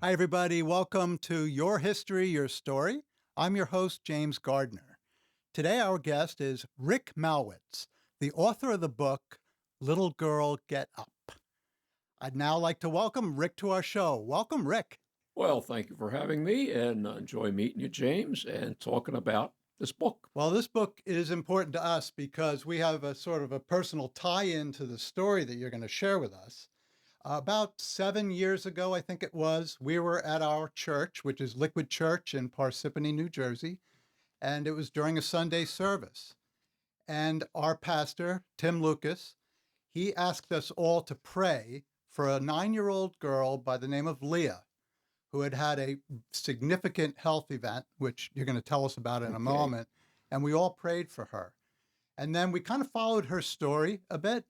Hi, everybody. Welcome to Your History, Your Story. I'm your host, James Gardner. Today, our guest is Rick Malwitz, the author of the book, Little Girl Get Up. I'd now like to welcome Rick to our show. Welcome, Rick. Well, thank you for having me, and enjoy meeting you, James, and talking about this book. Well, this book is important to us because we have a sort of a personal tie-in to the story that you're going to share with us. About 7 years ago, I think it was, we were at our church, which is Liquid Church in Parsippany, New Jersey, and it was during a Sunday service. And our pastor, Tim Lucas, he asked us all to pray for a 9-year-old girl by the name of Leah, who had had a significant health event, which you're going to tell us about in a moment. And we all prayed for her. And then we kind of followed her story a bit.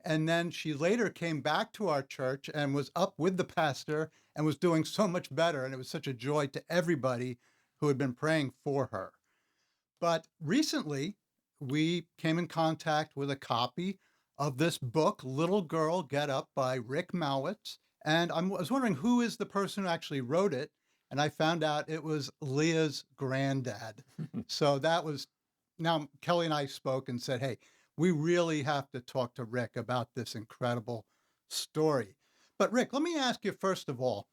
And then she later came back to our church and was up with the pastor and was doing so much better. And it was such a joy to everybody who had been praying for her. But recently, we came in contact with a copy of this book, Little Girl Get Up by Rick Malwitz. And I was wondering who is the person who actually wrote it. And I found out it was Leah's granddad. So that was, now Kelly and I spoke and said, hey, we really have to talk to Rick about this incredible story. But Rick, let me ask you first of all,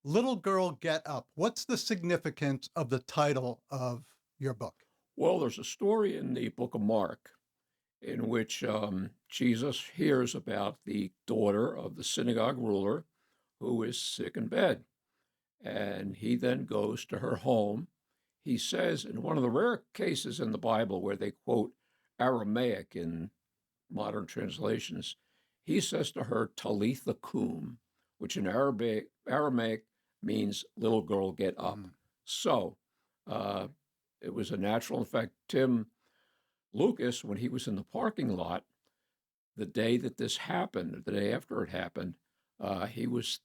Little Girl Get Up. What's the significance of the title of your book? Well, there's a story in the book of Mark in which Jesus hears about the daughter of the synagogue ruler who is sick in bed. And he then goes to her home. He says, in one of the rare cases in the Bible where they quote Aramaic in modern translations, he says to her, Talitha cum, which in Aramaic means little girl get up. So it was a natural. In fact, Tim Lucas, when he was in the parking lot, the day that this happened, the day after it happened, he was,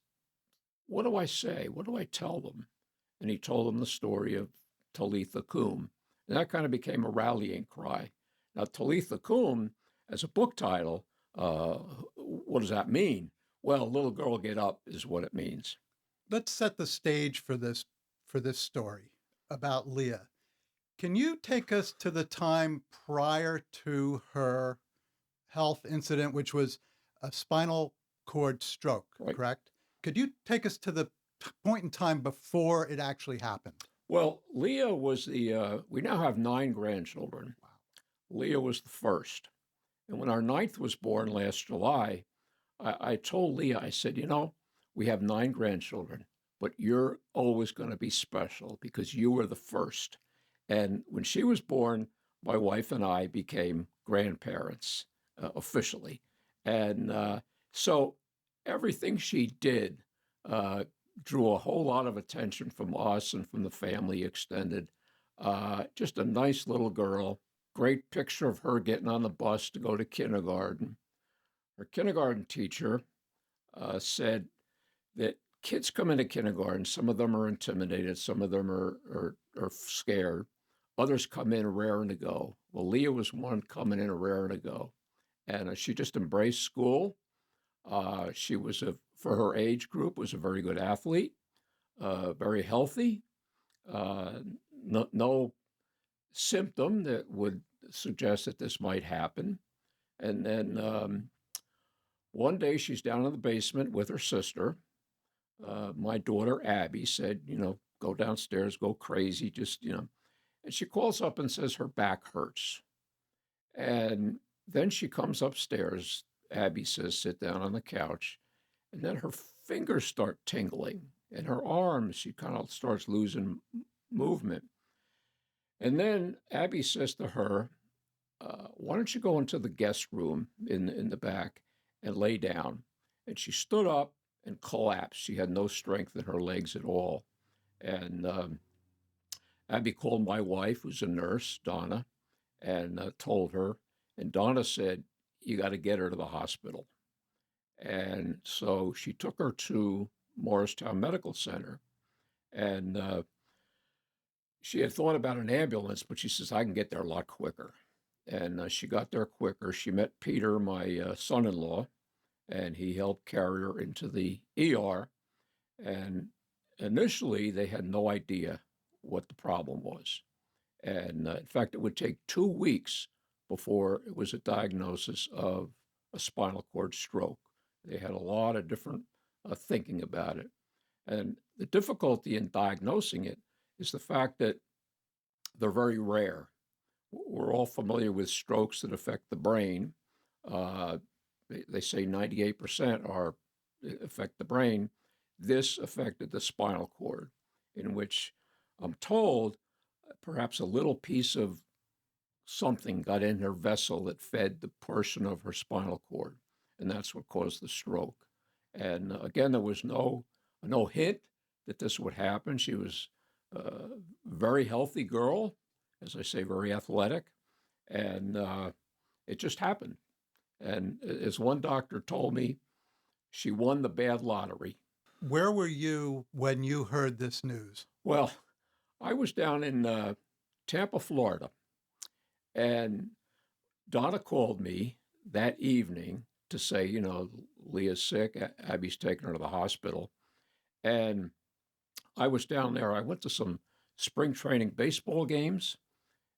what do I say? What do I tell them? And he told them the story of Talitha cum. And that kind of became a rallying cry. Now, Talitha cum, as a book title, what does that mean? Well, little girl get up is what it means. Let's set the stage for this story about Leah. Can you take us to the time prior to her health incident, which was a spinal cord stroke, Right. Correct? Could you take us to the point in time before it actually happened? Well, Leah was we now have 9 grandchildren. Wow. Leah was the first. And when our 9th was born last July, I told Leah, I said, we have 9 grandchildren, but you're always going to be special because you were the first. And when she was born, my wife and I became grandparents officially. And so everything she did drew a whole lot of attention from us and from the family extended. Just a nice little girl. Great picture of her getting on the bus to go to kindergarten. Her kindergarten teacher said that kids come into kindergarten, some of them are intimidated, some of them are scared. Others come in raring to go. Well, Leah was one coming in raring to go. And she just embraced school. She was, for her age group, was a very good athlete, very healthy, no symptom that would suggest that this might happen. And then one day she's down in the basement with her sister. My daughter, Abby, said, go downstairs, go crazy, just, And she calls up and says her back hurts. And then she comes upstairs. Abby says, sit down on the couch. And then her fingers start tingling. And her arms, she kind of starts losing movement. And then Abby says to her, why don't you go into the guest room in the back and lay down? And she stood up and collapsed. She had no strength in her legs at all. And Abby called my wife, who's a nurse, Donna, and told her. And Donna said, you got to get her to the hospital. And so she took her to Morristown Medical Center. And she had thought about an ambulance, but she says, I can get there a lot quicker. And she got there quicker. She met Peter, my son-in-law, and he helped carry her into the ER. And initially, they had no idea what the problem was. And in fact, it would take 2 weeks before it was a diagnosis of a spinal cord stroke. They had a lot of different thinking about it. And the difficulty in diagnosing it is the fact that they're very rare. We're all familiar with strokes that affect the brain. Uh, they say 98% affect the brain. This affected the spinal cord, in which I'm told perhaps a little piece of something got in her vessel that fed the portion of her spinal cord, and that's what caused the stroke. And again, there was no hint that this would happen. She was a very healthy girl, as I say, very athletic, and it just happened. And as one doctor told me, she won the bad lottery. Where were you when you heard this news? Well, I was down in Tampa, Florida, and Donna called me that evening to say, Leah's sick, Abby's taking her to the hospital. And I was down there. I went to some spring training baseball games.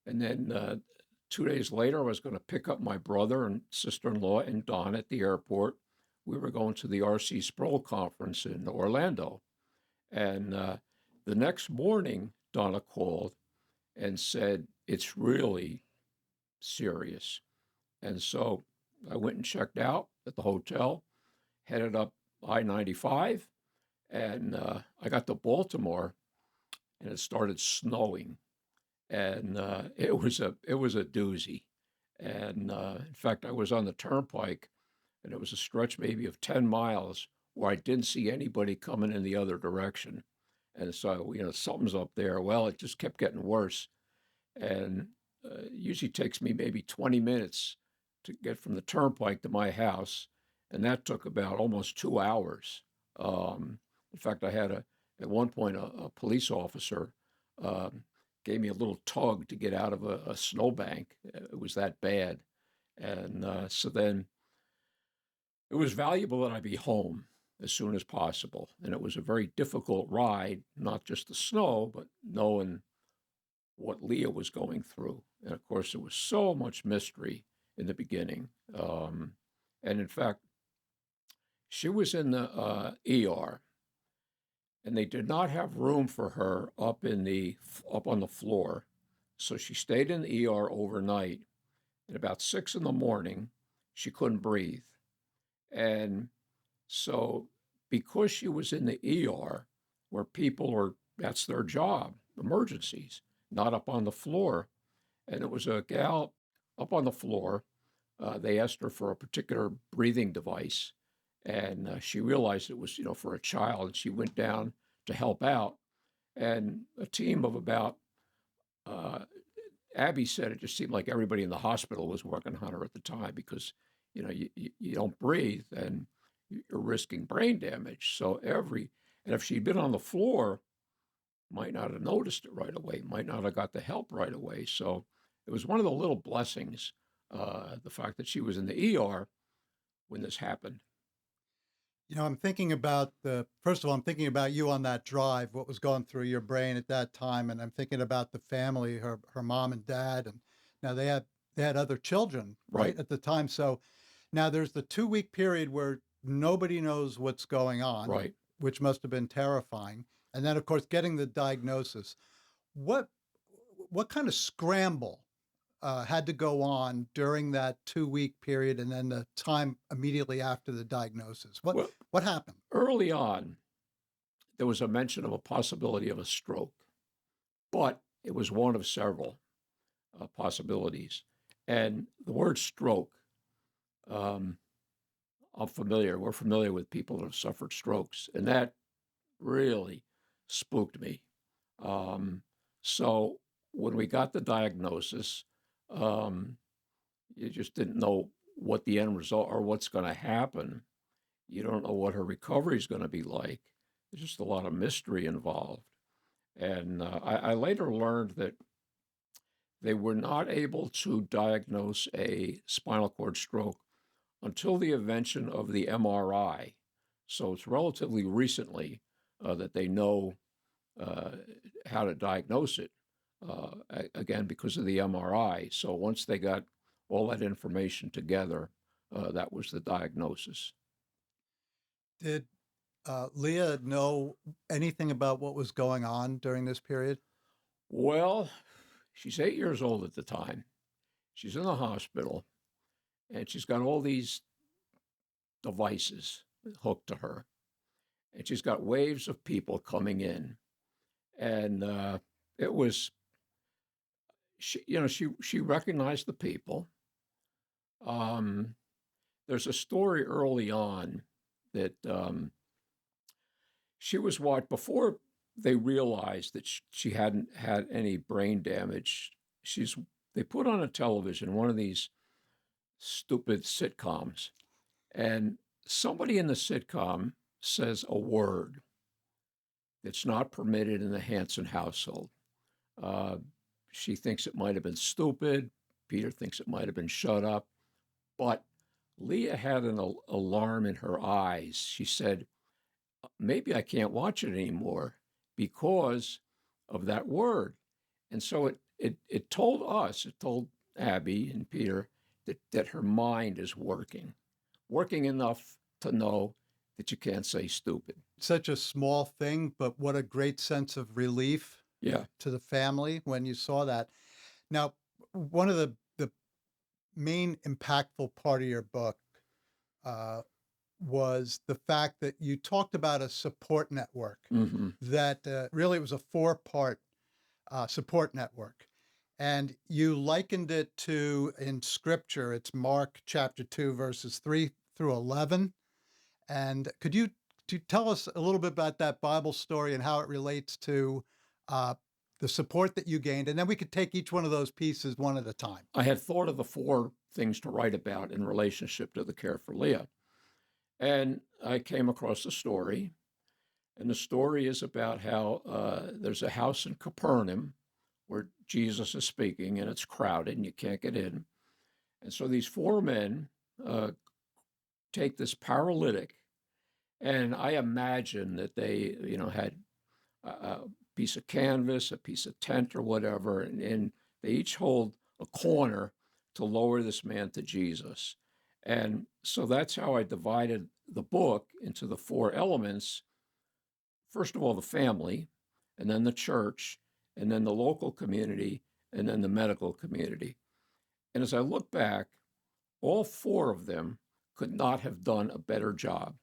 And then 2 days later, I was going to pick up my brother and sister-in-law and Don at the airport. We were going to the RC Sproul conference in Orlando. And the next morning, Donna called and said, it's really serious. And so I went and checked out at the hotel, headed up I-95, and I got to Baltimore, and it started snowing, and it was a doozy. And in fact, I was on the turnpike, and it was a stretch maybe of 10 miles where I didn't see anybody coming in the other direction. And so, something's up there. Well, it just kept getting worse. And usually takes me maybe 20 minutes to get from the turnpike to my house. And that took about almost 2 hours. In fact, I had at one point, a police officer gave me a little tug to get out of a snowbank. It was that bad. And so then it was valuable that I be home as soon as possible. And it was a very difficult ride, not just the snow, but knowing what Leah was going through. And of course, there was so much mystery in the beginning. And in fact, she was in the ER, and they did not have room for her up on the floor. So she stayed in the ER overnight. At about 6 a.m, she couldn't breathe. And so because she was in the ER, where that's their job, emergencies, not up on the floor. And it was a gal up on the floor. They asked her for a particular breathing device, and she realized it was, for a child, and she went down to help out. And a team of about, Abby said it just seemed like everybody in the hospital was working on her at the time because, you don't breathe and you're risking brain damage. So and if she'd been on the floor, might not have noticed it right away, might not have got the help right away. So it was one of the little blessings, the fact that she was in the ER when this happened. I'm thinking about first of all, I'm thinking about you on that drive, what was going through your brain at that time. And I'm thinking about the family, her mom and dad. And now they had other children, right, at the time. So now there's the 2-week period where nobody knows what's going on, Right. which must have been terrifying. And then, of course, getting the diagnosis. What kind of scramble had to go on during that 2-week period, and then the time immediately after the diagnosis? Well, What happened? early on, there was a mention of a possibility of a stroke, but it was one of several possibilities. And the word stroke, we're familiar with people that have suffered strokes, and that really spooked me. So when we got the diagnosis, you just didn't know what the end result or what's going to happen. You don't know what her recovery is going to be like. There's just a lot of mystery involved. And I later learned that they were not able to diagnose a spinal cord stroke until the invention of the MRI. So it's relatively recently that they know how to diagnose it, again, because of the MRI. So once they got all that information together, that was the diagnosis. Did Leah know anything about what was going on during this period? Well, she's 8 years old at the time. She's in the hospital, and she's got all these devices hooked to her, and she's got waves of people coming in, and it was she recognized the people. Um, there's a story early on that she was watched before they realized that she hadn't had any brain damage. They put on a television one of these stupid sitcoms, and somebody in the sitcom says a word that's not permitted in the Hanson household. Uh, she thinks it might have been stupid. Peter thinks it might have been shut up. But Leah had an alarm in her eyes. She said, maybe I can't watch it anymore because of that word. And so it told us, it told Abby and Peter that her mind is working enough to know that you can't say stupid. Such a small thing, but what a great sense of relief Yeah. to the family when you saw that. Now, one of the main impactful part of your book uh, was the fact that you talked about a support network Mm-hmm. that really it was a four-part support network. And you likened it to, in scripture, it's Mark chapter 2, verses 3 through 11. And could you tell us a little bit about that Bible story and how it relates to uh, the support that you gained? And then we could take each one of those pieces one at a time. I had thought of the four things to write about in relationship to the care for Leah. And I came across a story. And the story is about how there's a house in Capernaum where Jesus is speaking, and it's crowded and you can't get in. And so these four men take this paralytic, and I imagine that they, had a piece of canvas, a piece of tent or whatever, and they each hold a corner to lower this man to Jesus. And so that's how I divided the book into the four elements. First of all, the family, and then the church, and then the local community, and then the medical community. And as I look back, all four of them could not have done a better job: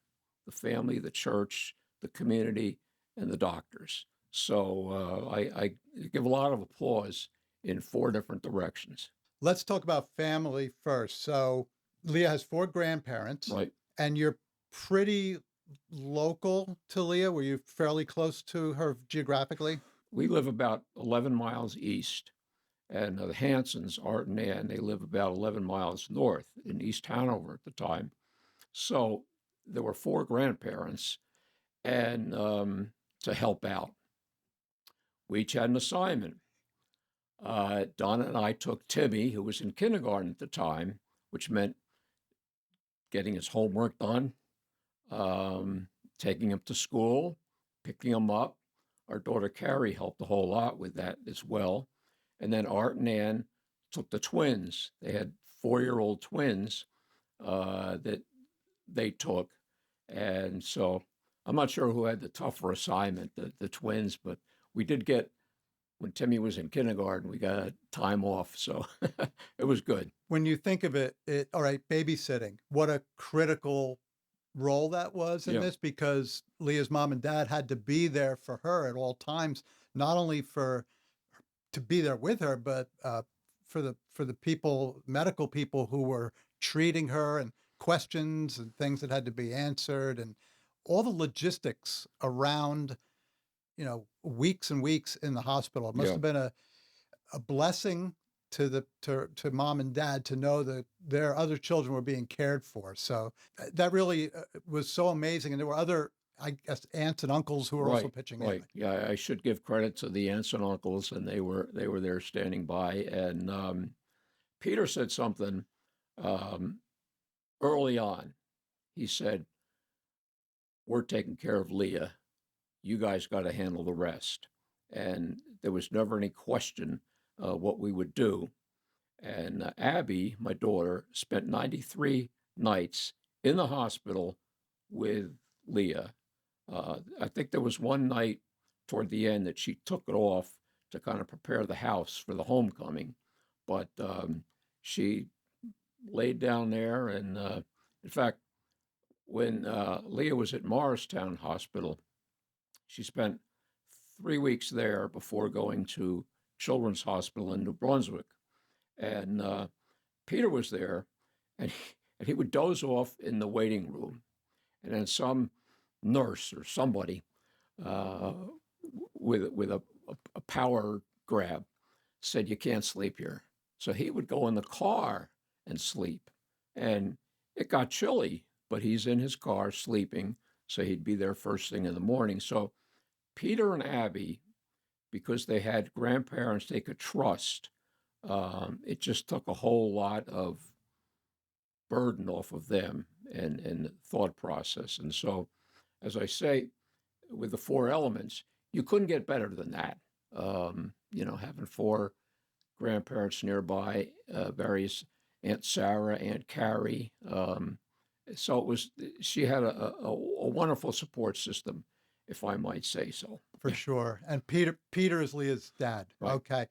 the family, the church, the community, and the doctors. So I give a lot of applause in four different directions. Let's talk about family first. So Leah has four grandparents, Right. and you're pretty local to Leah. Were you fairly close to her geographically? We live about 11 miles east, and the Hansons, Art and Ann, they live about 11 miles north in East Hanover at the time. So there were four grandparents, and to help out. We each had an assignment. Donna and I took Timmy, who was in kindergarten at the time, which meant getting his homework done, taking him to school, picking him up. Our daughter Carrie helped a whole lot with that as well. And then Art and Ann took the twins. They had 4-year-old twins that they took. And so I'm not sure who had the tougher assignment, the twins, but we did get, when Timmy was in kindergarten, we got time off. So it was good. When you think of it, all right, babysitting, what a critical role that was in Yeah. this, because Leah's mom and dad had to be there for her at all times, not only to be there with her, but for the people, medical people who were treating her, and questions and things that had to be answered, and all the logistics around, weeks and weeks in the hospital. It must Yeah. have been a blessing to mom and dad to know that their other children were being cared for. So that really was so amazing. And there were other, I guess, aunts and uncles who were also pitching in. Right. Yeah, I should give credit to the aunts and uncles, and they were there standing by. And Peter said something early on. He said, "We're taking care of Leah. you guys got to handle the rest. And there was never any question what we would do. And Abby, my daughter, spent 93 nights in the hospital with Leah. I think there was one night toward the end that she took it off to kind of prepare the house for the homecoming. But she laid down there. And in fact, when Leah was at Morristown Hospital, she spent 3 weeks there before going to Children's Hospital in New Brunswick. And Peter was there, and he would doze off in the waiting room. And then some nurse or somebody uh, with a power grab said, "You can't sleep here." So he would go in the car and sleep. And it got chilly, but he's in his car sleeping. So he'd be there first thing in the morning. So Peter and Abby, because they had grandparents they could trust, it just took a whole lot of burden off of them and thought process. And so, as I say, with the four elements, you couldn't get better than that. Having four grandparents nearby, various Aunt Sarah, Aunt Carrie. So it was. She had a wonderful support system, if I might say so. For sure. And Peter is Leah's dad. Right. Okay.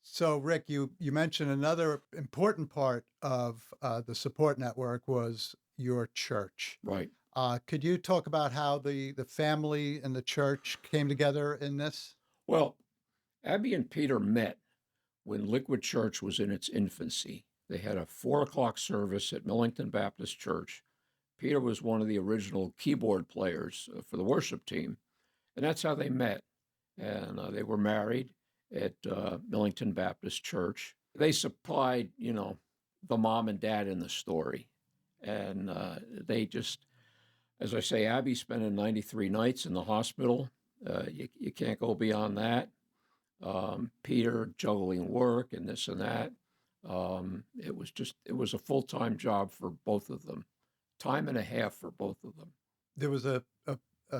So, Rick, you mentioned another important part of the support network was your church. Right. Could you talk about how the family and the church came together in this? Well, Abby and Peter met when Liquid Church was in its infancy. They had a 4 o'clock service at Millington Baptist Church. Peter was one of the original keyboard players for the worship team, and that's how they met. And they were married at Millington Baptist Church. They supplied, the mom and dad in the story. And they just, as I say, Abby spending 93 nights in the hospital. You can't go beyond that. Peter juggling work and this and that. It was a full-time job for both of them, time and a half for both of them. There was a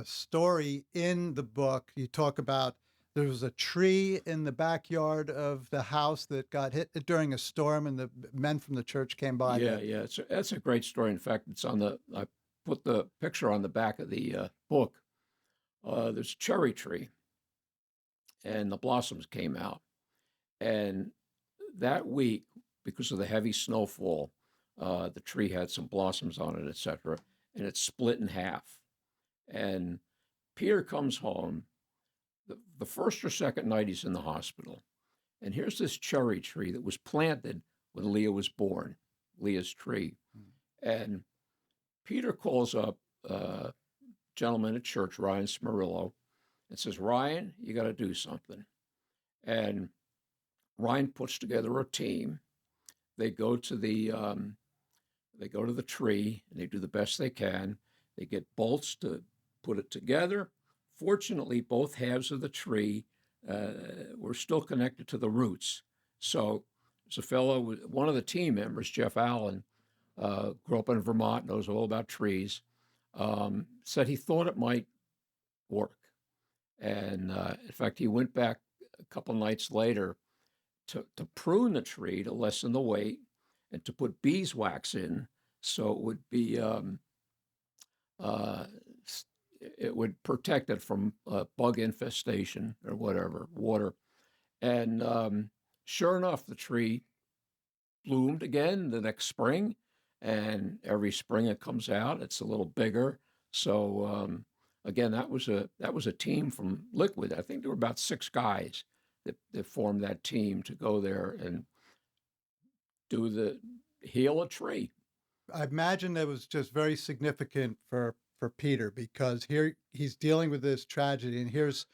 story in the book. You talk about there was a tree in the backyard of the house that got hit during a storm, and the men from the church came by. Yeah. That's a great story. In fact, I put the picture on the back of the book. There's a cherry tree, and the blossoms came out. And that week, because of the heavy snowfall, the tree had some blossoms on it, etc., and it split in half. And Peter comes home. The first or second night he's in the hospital. And here's this cherry tree that was planted when Leah was born, Leah's tree. And Peter calls up a gentleman at church, Ryan Smarillo, and says, "Ryan, you got to do something." And Ryan puts together a team. They go to the tree, and they do the best they can. They get bolts to put it together. Fortunately, both halves of the tree were still connected to the roots. So there's a fellow, one of the team members, Jeff Allen, grew up in Vermont, knows all about trees, said he thought it might work. And in fact, he went back a couple nights later to prune the tree to lessen the weight and to put beeswax in so it would be it would protect it from bug infestation or whatever, water. And sure enough, the tree bloomed again the next spring, and every spring it comes out, it's a little bigger. So again, that was a team from Liquid. I think there were about 6 guys that formed that team to go there and heal a tree. I imagine it was just very significant for Peter, because here he's dealing with this tragedy, and here's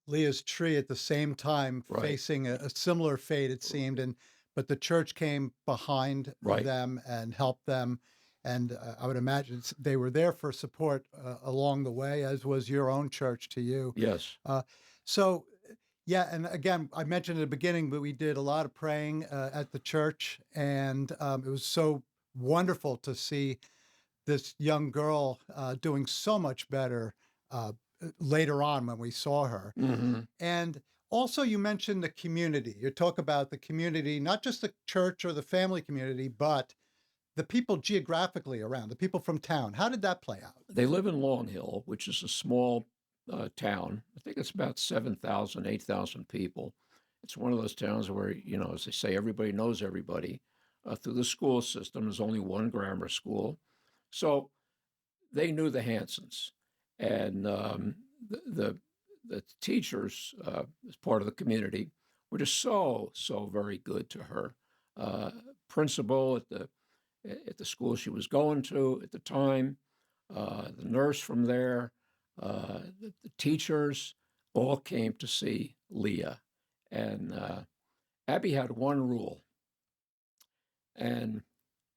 Leah's tree at the same time Right. facing a similar fate, it seemed, but the church came behind Right. them and helped them, and I would imagine they were there for support along the way, as was your own church to you. Yes. So, yeah, and again, I mentioned at the beginning, but we did a lot of praying at the church, and it was so wonderful to see this young girl doing so much better later on when we saw her. Hmm. And also, you mentioned the community. You talk about the community, not just the church or the family community, but the people geographically around, the people from town. How did that play out? They live in Long Hill, which is a small town. I think it's about 7,000, 8,000 people. It's one of those towns where, as they say, everybody knows everybody. Through the school system, there's only one grammar school. So they knew the Hansons. And the, the teachers, as part of the community, were just so very good to her. Principal at the school she was going to at the time, the nurse from there, the teachers all came to see Leah. And Abby had one rule, and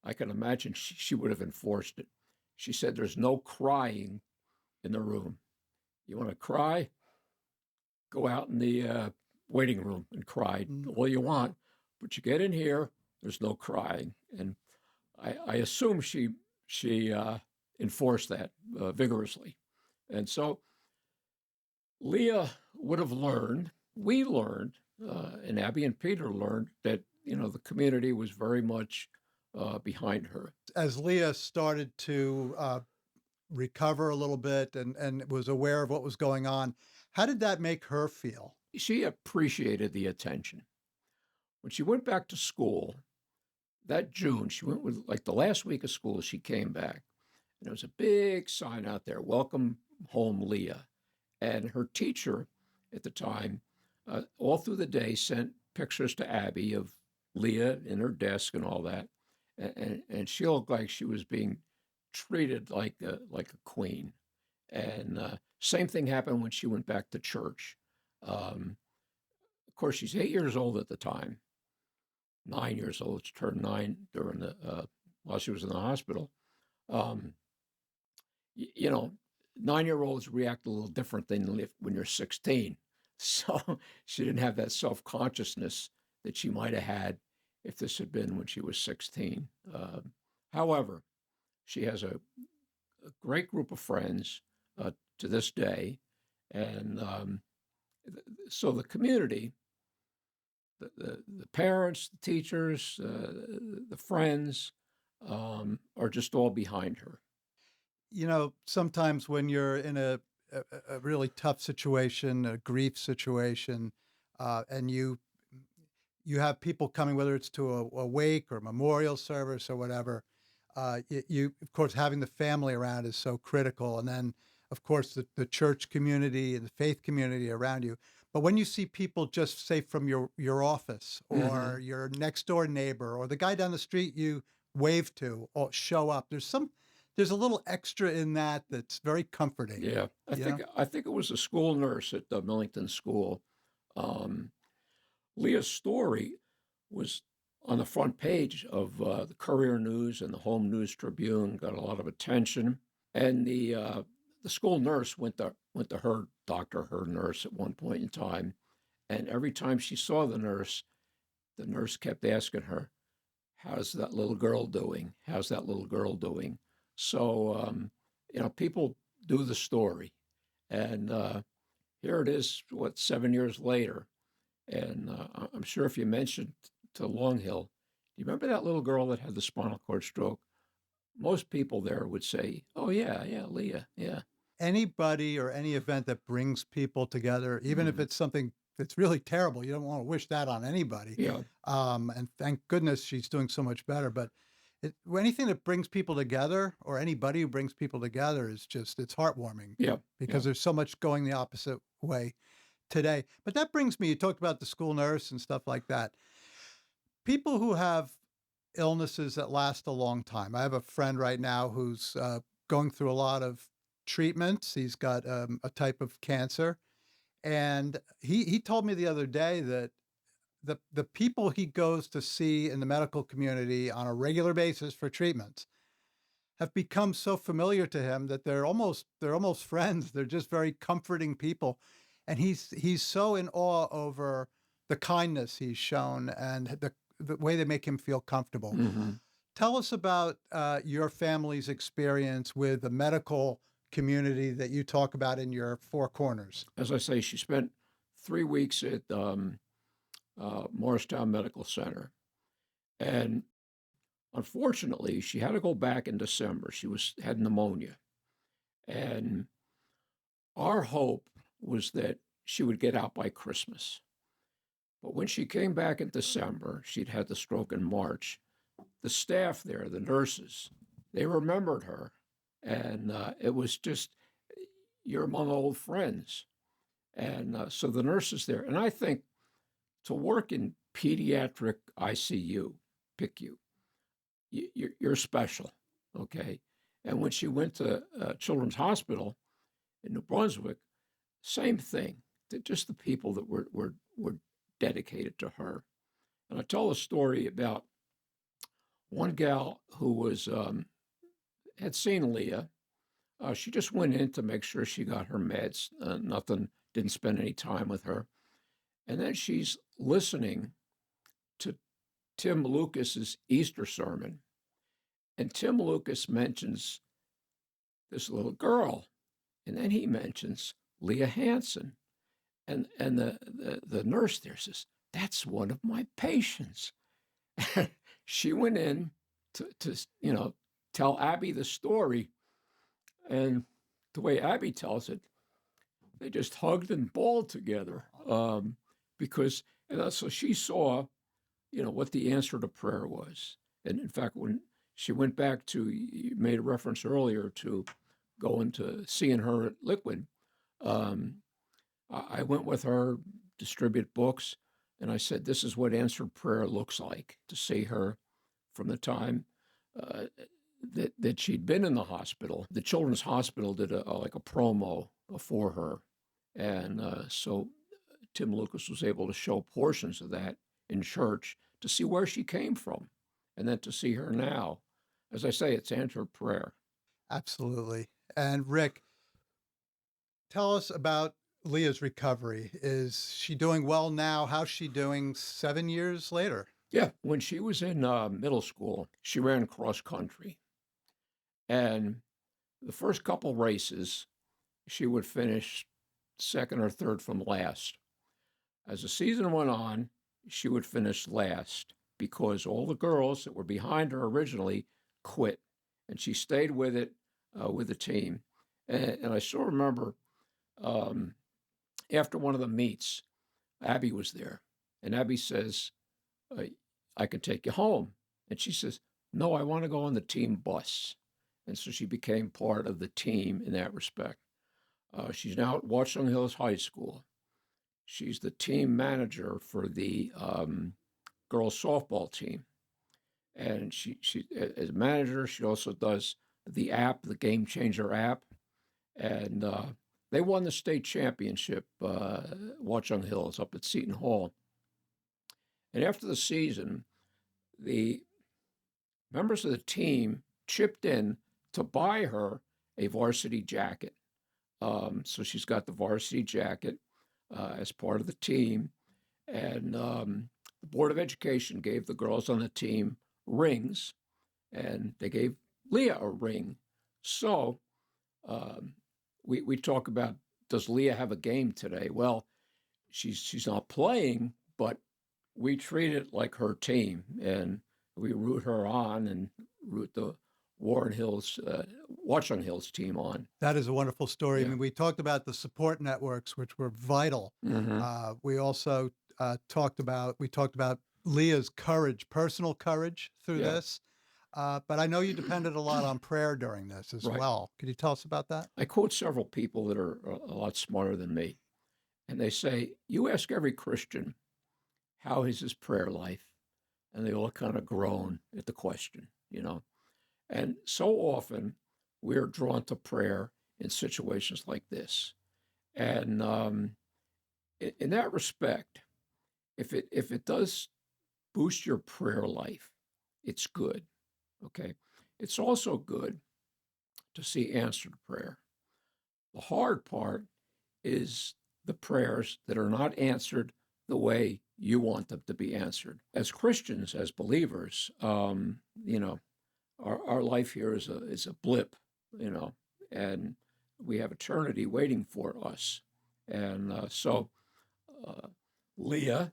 I can imagine she would have enforced it. She said, "There's no crying in the room. You want to cry? Go out in the waiting room and cry all you want, but you get in here, there's no crying." And I assume she enforced that vigorously. And so Leah would have learned, we learned, and Abby and Peter learned that, the community was very much behind her. As Leah started to recover a little bit and was aware of what was going on, how did that make her feel? She appreciated the attention. When she went back to school that June, she went with like the last week of school, she came back. And there was a big sign out there, "Welcome home, Leah." And her teacher at the time, all through the day, sent pictures to Abby of Leah in her desk and all that. And she looked like she was being treated like a queen. And same thing happened when she went back to church. Of course, she's 8 years old at the time, 9 years old. She turned 9 during while she was in the hospital. Um, you know, 9-year-olds react a little different than when you're 16. So she didn't have that self-consciousness that she might have had if this had been when she was 16. However, she has a great group of friends to this day. And so the community, the parents, the teachers, the friends are just all behind her. Sometimes when you're in a really tough situation, a grief situation, and you have people coming, whether it's to a wake or memorial service or whatever, of course, having the family around is so critical. And then, of course, the church community and the faith community around you. But when you see people just say from your office or your next door neighbor or the guy down the street you wave to or show up, there's a little extra in that that's very comforting. Yeah, I think it was a school nurse at the Millington School. Leah's story was on the front page of the Courier News and the Home News Tribune, got a lot of attention. And the school nurse went to her nurse at one point in time, and every time she saw the nurse kept asking her, "How's that little girl doing? How's that little girl doing?" So people do the story, and here it is, 7 years later, and I'm sure if you mentioned to Long Hill, "Do you remember that little girl that had the spinal cord stroke?" Most people there would say, "Oh yeah, Leah, yeah." Anybody or any event that brings people together, even if it's something that's really terrible, you don't want to wish that on anybody. Yeah. And thank goodness she's doing so much better. But anything that brings people together or anybody who brings people together it's heartwarming. Yeah. Because there's so much going the opposite way today. But that brings me, you talked about the school nurse and stuff like that. People who have illnesses that last a long time. I have a friend right now who's going through a lot of treatments. He's got a type of cancer. And he told me the other day that the people he goes to see in the medical community on a regular basis for treatments have become so familiar to him that they're almost friends. They're just very comforting people. And he's so in awe over the kindness he's shown and the way they make him feel comfortable. Mm-hmm. Tell us about your family's experience with the medical community that you talk about in your four corners? As I say, she spent 3 weeks at Morristown Medical Center. And unfortunately, she had to go back in December. Had pneumonia. And our hope was that she would get out by Christmas. But when she came back in December, she'd had the stroke in March. The staff there, the nurses, they remembered her. And it was just, you're among old friends. And so the nurses there, and I think to work in pediatric ICU, PICU, you're special, okay? And when she went to Children's Hospital in New Brunswick, same thing. Just the people that were dedicated to her. And I tell a story about one gal who had seen Leah. She just went in to make sure she got her meds. Didn't spend any time with her. And then she's listening to Tim Lucas's Easter sermon. And Tim Lucas mentions this little girl. And then he mentions Leah Hansen. And the nurse there says, "That's one of my patients." She went in to tell Abby the story. And the way Abby tells it, they just hugged and bawled together so she saw, what the answer to prayer was. And in fact, when she went back you made a reference earlier to going to seeing her at Liquid, I went with her, distribute books, and I said, this is what answered prayer looks like, to see her from the time that she'd been in the hospital. The Children's Hospital did a promo for her. And so Tim Lucas was able to show portions of that in church to see where she came from. And then to see her now, as I say, it's answered prayer. Absolutely. And Rick, tell us about Leah's recovery. Is she doing well now? How's she doing 7 years later? Yeah, when she was in middle school, she ran cross country. And the first couple races, she would finish second or third from last. As the season went on, she would finish last because all the girls that were behind her originally quit. And she stayed with it, with the team. And I still remember after one of the meets, Abby was there. And Abby says, "I can take you home." And she says, "No, I want to go on the team bus." And so she became part of the team in that respect. She's now at Watchung Hills High School. She's the team manager for the girls softball team. And she as manager, she also does the app, the Game Changer app. And they won the state championship, Watchung Hills, up at Seton Hall. And after the season, the members of the team chipped in to buy her a varsity jacket. So she's got the varsity jacket as part of the team. And the Board of Education gave the girls on the team rings, and they gave Leah a ring. So we talk about, does Leah have a game today? Well, she's not playing, but we treat it like her team, and we root her on and root the Watchung Hills team on. That is a wonderful story. Yeah. I mean, we talked about the support networks, which were vital. Mm-hmm. We also talked about Leah's courage, personal courage through this. But I know you depended a lot on prayer during this as well. Could you tell us about that? I quote several people that are a lot smarter than me. And they say, you ask every Christian, how is his prayer life? And they all kind of groan at the question, And so often we're drawn to prayer in situations like this. And in that respect, if it does boost your prayer life, it's good, okay? It's also good to see answered prayer. The hard part is the prayers that are not answered the way you want them to be answered. As Christians, as believers, our life here is a blip, and we have eternity waiting for us. And so Leah,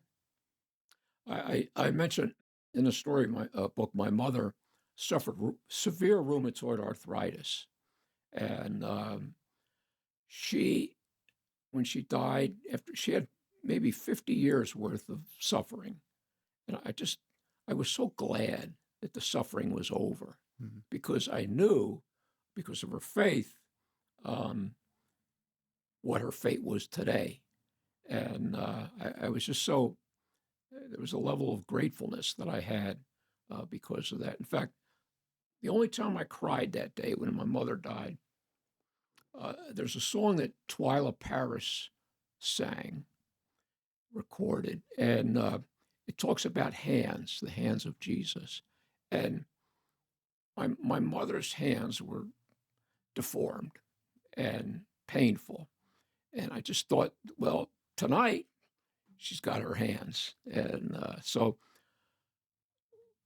I mentioned in the story, my book, my mother suffered severe rheumatoid arthritis. And she, when she died, after she had maybe 50 years worth of suffering, and I was so glad that the suffering was over, because I knew, because of her faith, um, what her fate was today. And I was just so, there was a level of gratefulness that I had because of that. In fact, the only time I cried that day when my mother died, there's a song that Twyla Paris sang, recorded, and it talks about hands, the hands of Jesus. And my mother's hands were deformed and painful. And I just thought, well, tonight she's got her hands. And so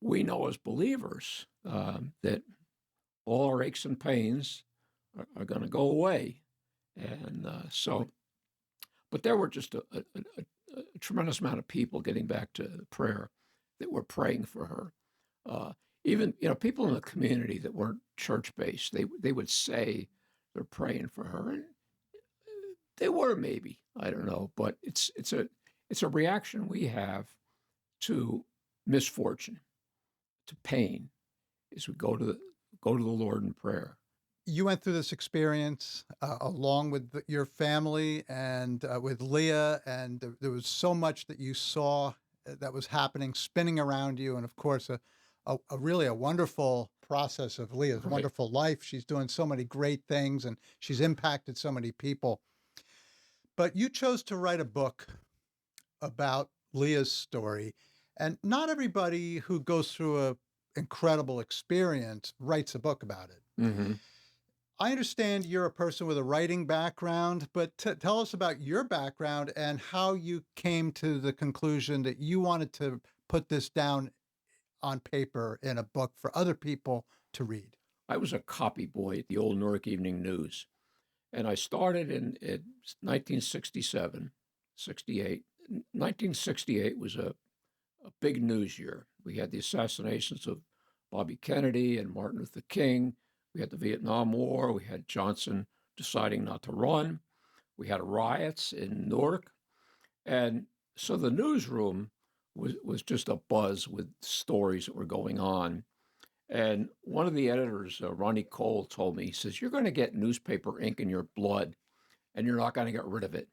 we know as believers that all our aches and pains are going to go away. And but there were just a tremendous amount of people, getting back to prayer, that were praying for her. Even people in the community that weren't church based, they would say they're praying for her, and they were, maybe, I don't know, but it's a reaction we have to misfortune, to pain, is we go to the Lord in prayer. You went through this experience along with your family and with Leah, and there was so much that you saw that was happening, spinning around you, and of course, a really a wonderful process of Leah's Right. wonderful life. She's doing so many great things, and she's impacted so many people. But you chose to write a book about Leah's story, and not everybody who goes through a incredible experience writes a book about it. Mm-hmm. I understand you're a person with a writing background, but tell us about your background and how you came to the conclusion that you wanted to put this down on paper in a book for other people to read. I was a copy boy at the old Newark Evening News, and I started in 1967, 68. 1968 was a big news year. We had the assassinations of Bobby Kennedy and Martin Luther King. We had the Vietnam War. We had Johnson deciding not to run. We had riots in Newark. And so the newsroom was just a buzz with stories that were going on. And one of the editors, Ronnie Cole, told me, he says, "You're going to get newspaper ink in your blood, and you're not going to get rid of it."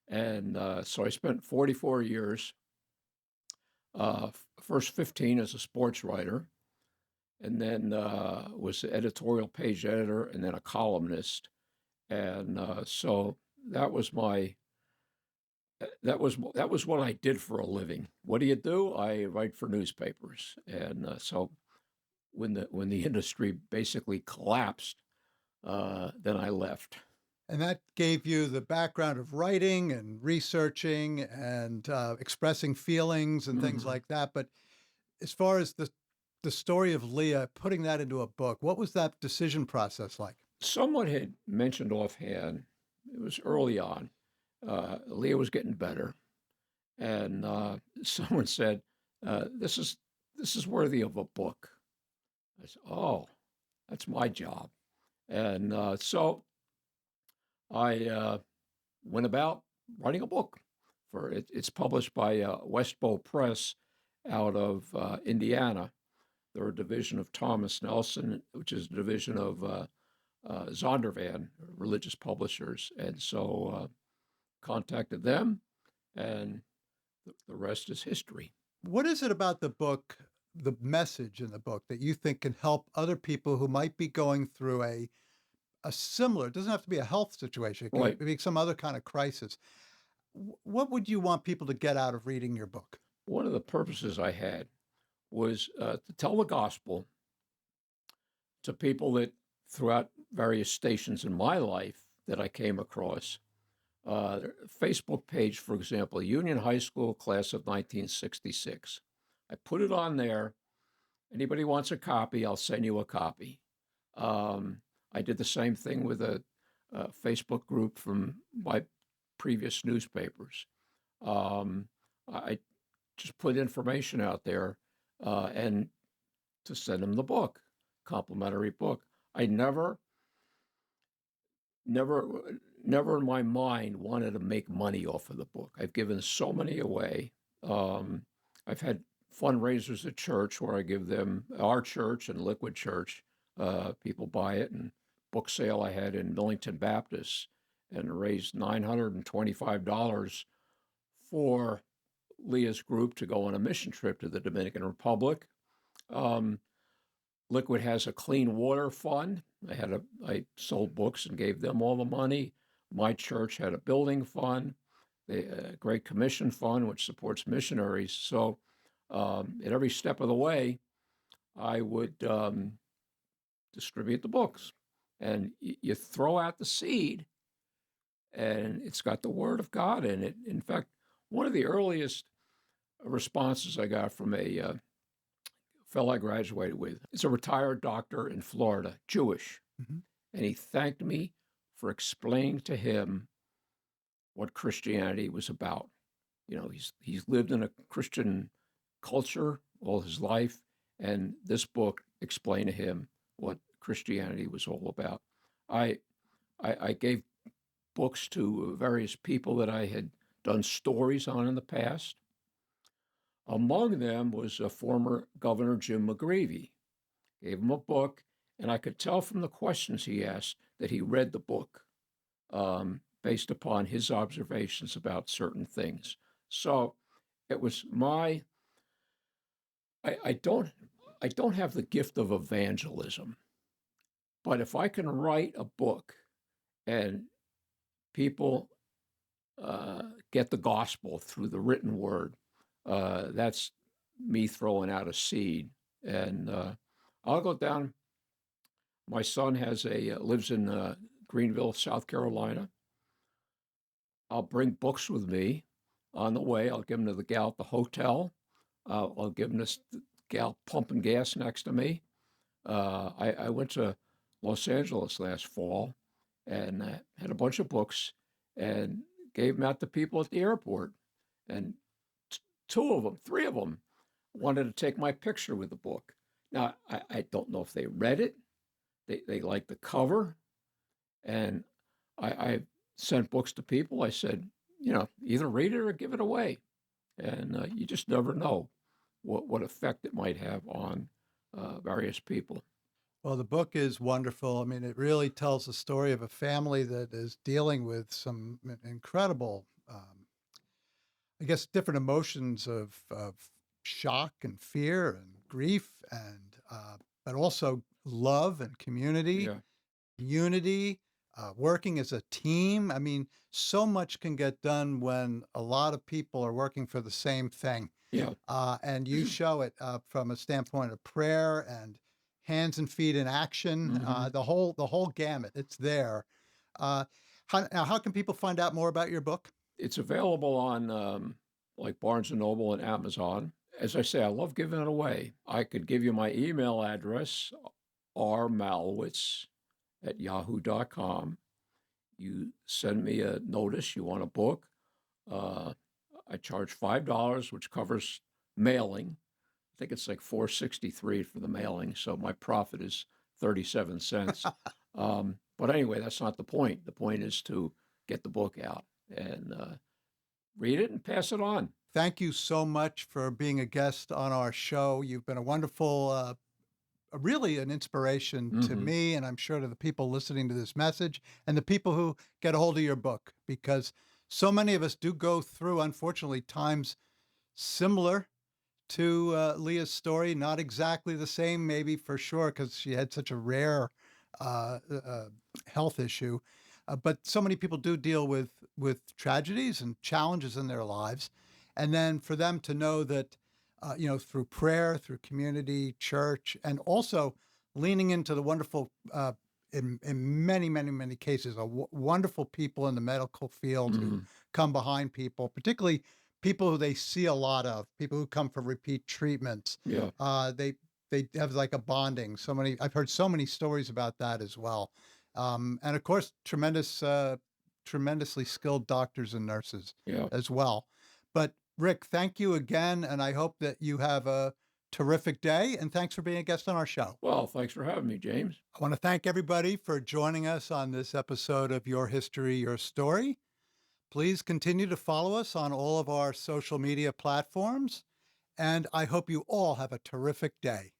And so I spent 44 years, first 15 as a sports writer, and then was the editorial page editor, and then a columnist. And so that was that was what I did for a living. What do you do? I write for newspapers. And so when the industry basically collapsed, then I left. And that gave you the background of writing and researching and expressing feelings and things Mhm. like that. But as far as the story of Leah, putting that into a book, what was that decision process like? Someone had mentioned offhand, it was early on, Leah was getting better, and someone said, this is worthy of a book." I said, "Oh, that's my job." And so I went about writing a book. It's published by Westbow Press out of Indiana. They're a division of Thomas Nelson, which is a division of Zondervan, religious publishers. And so contacted them, and the rest is history. What is it about the book, the message in the book, that you think can help other people who might be going through a similar, it doesn't have to be a health situation, it Right. can be some other kind of crisis. What would you want people to get out of reading your book? One of the purposes I had was to tell the gospel to people that throughout various stations in my life that I came across. Facebook page, for example, Union High School class of 1966. I put it on there. Anybody wants a copy, I'll send you a copy. I did the same thing with a Facebook group from my previous newspapers. I just put information out there and to send them the book, complimentary book. I never, never in my mind wanted to make money off of the book. I've given so many away. I've had fundraisers at church where I give them our church and Liquid Church. People buy it, and book sale I had in Millington Baptist and raised $925 for Leah's group to go on a mission trip to the Dominican Republic. Liquid has a clean water fund. I sold books and gave them all the money. My church had a building fund, a Great Commission fund, which supports missionaries. So at every step of the way, I would distribute the books. And you throw out the seed, and it's got the Word of God in it. In fact, one of the earliest responses I got from a fellow I graduated with is a retired doctor in Florida, Jewish. Mm-hmm. And he thanked me for explaining to him what Christianity was about. You know, he's lived in a Christian culture all his life, and this book explained to him what Christianity was all about. I gave books to various people that I had done stories on in the past. Among them was a former Governor Jim McGreevey. Gave him a book, and I could tell from the questions he asked that he read the book based upon his observations about certain things. So it was I don't have the gift of evangelism, but if I can write a book and people get the gospel through the written word, that's me throwing out a seed. And I'll go down. My son lives in Greenville, South Carolina. I'll bring books with me on the way. I'll give them to the gal at the hotel. I'll give them to the gal pumping gas next to me. I went to Los Angeles last fall and had a bunch of books and gave them out to people at the airport. And three of them wanted to take my picture with the book. Now, I don't know if they read it. They liked the cover. And I sent books to people. I said, either read it or give it away. And you just never know what effect it might have on various people. Well, the book is wonderful. I mean, it really tells the story of a family that is dealing with some incredible, I guess, different emotions of shock and fear and grief, and but also love and community, Yeah. unity, working as a team. I mean, so much can get done when a lot of people are working for the same thing. Yeah. And you show it from a standpoint of prayer and hands and feet in action, Mhm. the whole gamut. It's there. How can people find out more about your book? It's available on like Barnes and Noble and Amazon. As I say, I love giving it away. I could give you my email address, rmalwitz@yahoo.com. You send me a notice, you want a book. I charge $5, which covers mailing. I think it's like $4.63 for the mailing, so my profit is 37 cents. But anyway, that's not the point. The point is to get the book out and read it and pass it on. Thank you so much for being a guest on our show. You've been a wonderful, really an inspiration to Mhm. me, and I'm sure to the people listening to this message and the people who get a hold of your book, because so many of us do go through, unfortunately, times similar to Leah's story. Not exactly the same, maybe for sure, because she had such a rare health issue. But so many people do deal with tragedies and challenges in their lives, and then for them to know that, through prayer, through community, church, and also leaning into the wonderful, in many, many, many cases, wonderful people in the medical field who Mhm. come behind people, particularly people who they see a lot of, people who come for repeat treatments. Yeah. They have like a bonding. I've heard so many stories about that as well. And of course, tremendously skilled doctors and nurses Yeah. as well. But Rick, thank you again, and I hope that you have a terrific day. And thanks for being a guest on our show. Well, thanks for having me, James. I want to thank everybody for joining us on this episode of Your History, Your Story. Please continue to follow us on all of our social media platforms, and I hope you all have a terrific day.